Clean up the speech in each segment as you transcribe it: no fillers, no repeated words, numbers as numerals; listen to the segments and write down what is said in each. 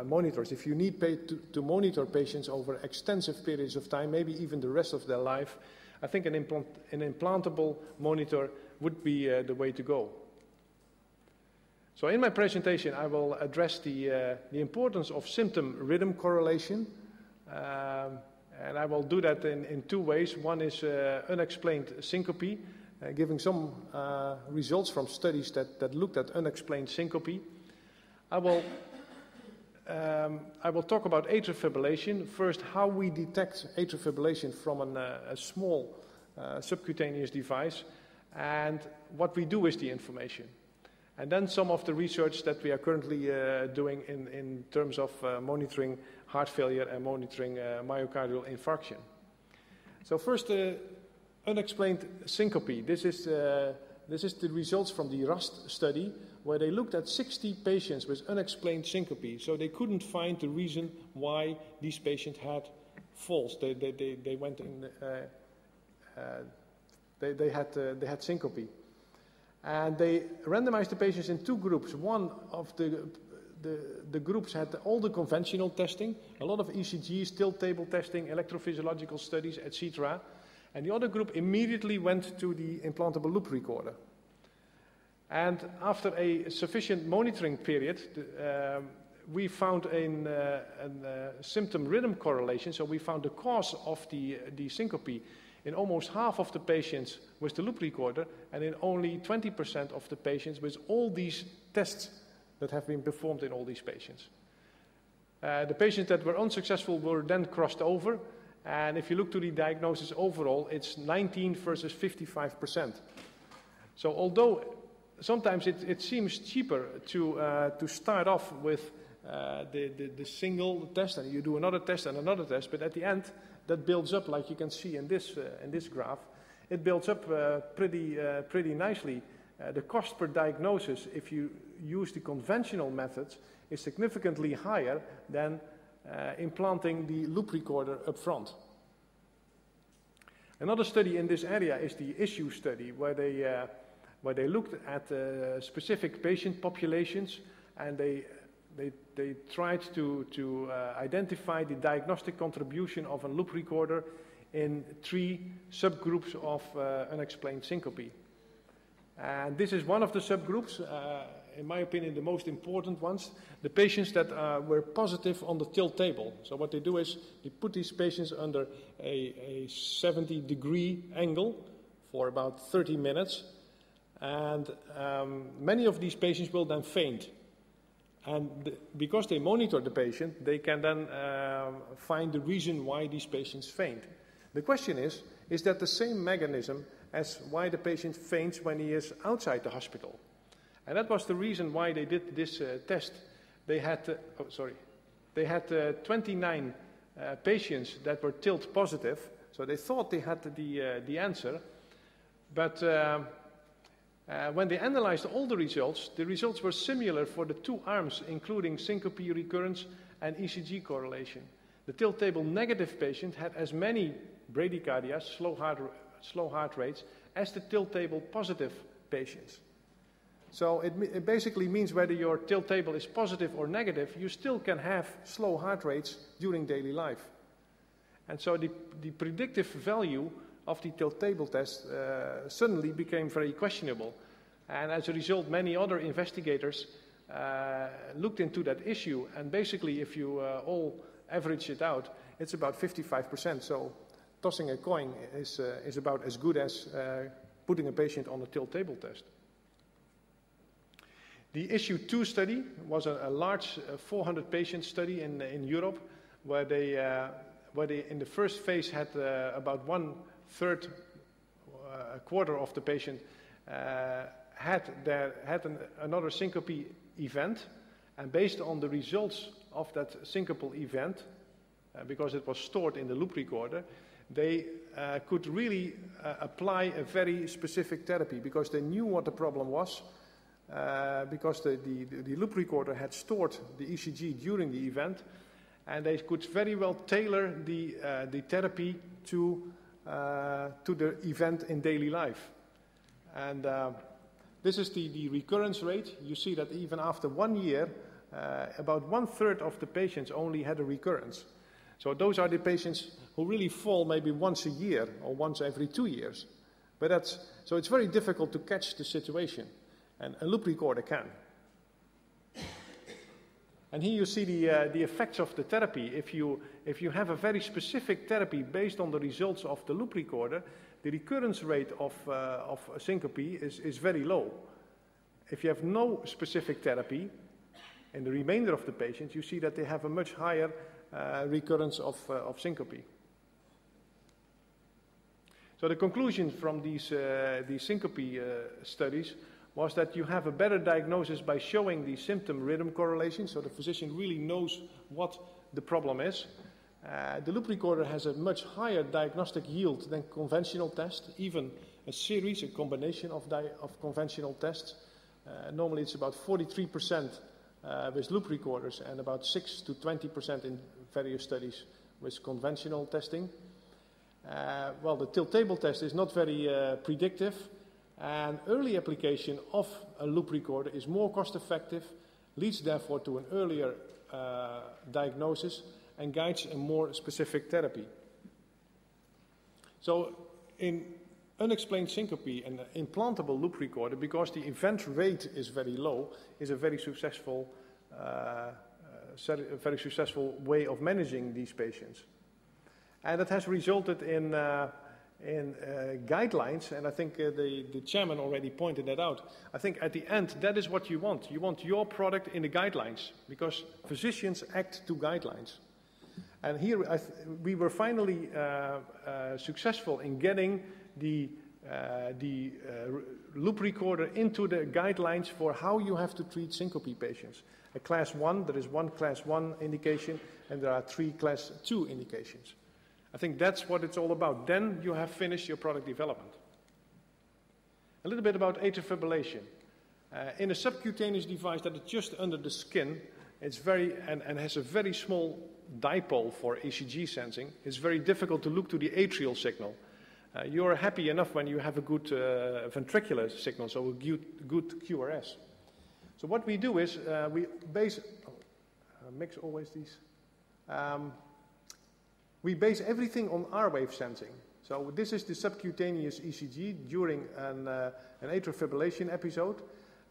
monitors. If you need to monitor patients over extensive periods of time, maybe even the rest of their life, I think an implantable monitor would be the way to go. So in my presentation, I will address the importance of symptom-rhythm correlation, and I will do that in two ways. One is unexplained syncope, giving some results from studies that looked at unexplained syncope. I will talk about atrial fibrillation. First, how we detect atrial fibrillation from a small subcutaneous device, and what we do with the information. And then some of the research that we are currently doing in terms of monitoring heart failure and monitoring myocardial infarction. So first, unexplained syncope. This is the results from the RUST study, where they looked at 60 patients with unexplained syncope. So they couldn't find the reason why these patients had falls. They went in. They had syncope. And they randomized the patients in two groups. One of the groups had all the conventional testing, a lot of ECGs, tilt table testing, electrophysiological studies, etc. And the other group immediately went to the implantable loop recorder. And after a sufficient monitoring period, we found a symptom-rhythm correlation. So we found the cause of the syncope in almost half of the patients with the loop recorder, and in only 20% of the patients with all these tests that have been performed in all these patients. The patients that were unsuccessful were then crossed over, and if you look to the diagnosis overall, it's 19 versus 55%. So although sometimes it seems cheaper to start off with the single test, and you do another test and another test, but at the end, that builds up, like you can see in this graph. It builds up pretty nicely. The cost per diagnosis, if you use the conventional methods, is significantly higher than implanting the loop recorder up front. Another study in this area is the ISSUE study, where they looked at specific patient populations, and they tried to identify the diagnostic contribution of a loop recorder in 3 subgroups of unexplained syncope. And this is one of the subgroups, in my opinion, the most important ones, the patients that were positive on the tilt table. So what they do is they put these patients under a 70-degree angle for about 30 minutes, and many of these patients will then faint. And because they monitor the patient, they can then find the reason why these patients faint. The question is that the same mechanism as why the patient faints when he is outside the hospital? And that was the reason why they did this test. They had, 29 patients that were tilt positive, so they thought they had the answer, but when they analyzed all the results were similar for the 2 arms, including syncope recurrence and ECG correlation. The tilt table negative patient had as many bradycardias, slow heart rates, as the tilt table positive patients. So it basically means whether your tilt table is positive or negative, you still can have slow heart rates during daily life. And so the predictive value of the tilt table test suddenly became very questionable. And as a result, many other investigators looked into that issue. And basically, if you all average it out, it's about 55%. So tossing a coin is about as good as putting a patient on a tilt table test. The ISSUE 2 study was a large 400-patient study in Europe, where they in the first phase had about a quarter of the patient had another syncope event, and based on the results of that syncopal event, because it was stored in the loop recorder, they could really apply a very specific therapy, because they knew what the problem was, because the loop recorder had stored the ECG during the event, and they could very well tailor the therapy to the event in daily life. And this is the recurrence rate. You see that even after 1 year, about 1/3 of the patients only had a recurrence. So those are the patients who really fall maybe once a year or once every 2 years. So it's very difficult to catch the situation, and a loop recorder can. And here you see the effects of the therapy. If you have a very specific therapy based on the results of the loop recorder, the recurrence rate of syncope is very low. If you have no specific therapy, in the remainder of the patients, you see that they have a much higher recurrence of syncope. So the conclusion from these syncope studies was that you have a better diagnosis by showing the symptom-rhythm correlation, so the physician really knows what the problem is. The loop recorder has a much higher diagnostic yield than conventional tests, even a combination of conventional tests. Normally it's about 43% with loop recorders and about 6 to 20% in various studies with conventional testing. Well, the tilt table test is not very predictive, and early application of a loop recorder is more cost effective, leads therefore to an earlier diagnosis and guides a more specific therapy. So in unexplained syncope, an implantable loop recorder, because the event rate is very low, is a very successful way of managing these patients. And that has resulted in guidelines, and I think the chairman already pointed that out. I think at the end, that is what you want. You want your product in the guidelines, because physicians act to guidelines. And here we were finally successful in getting the loop recorder into the guidelines for how you have to treat syncope patients. A class 1, there is one class 1 indication, and there are 3 class 2 indications. I think that's what it's all about. Then you have finished your product development. A little bit about atrial fibrillation. In a subcutaneous device that is just under the skin, it's and has a very small dipole for ECG sensing. It's very difficult to look to the atrial signal. You're happy enough when you have a good ventricular signal, so a good QRS. So what we do is we base, mix always these. We base everything on R-wave sensing. So this is the subcutaneous ECG during an atrial fibrillation episode.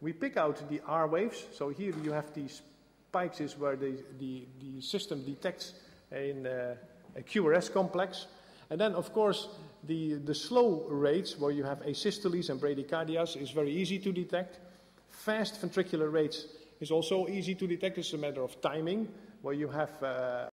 We pick out the R waves. So here you have these spikes is where the system detects a QRS complex. And then, of course, the slow rates where you have asystoles and bradycardias is very easy to detect. Fast ventricular rates is also easy to detect. It's a matter of timing, where you have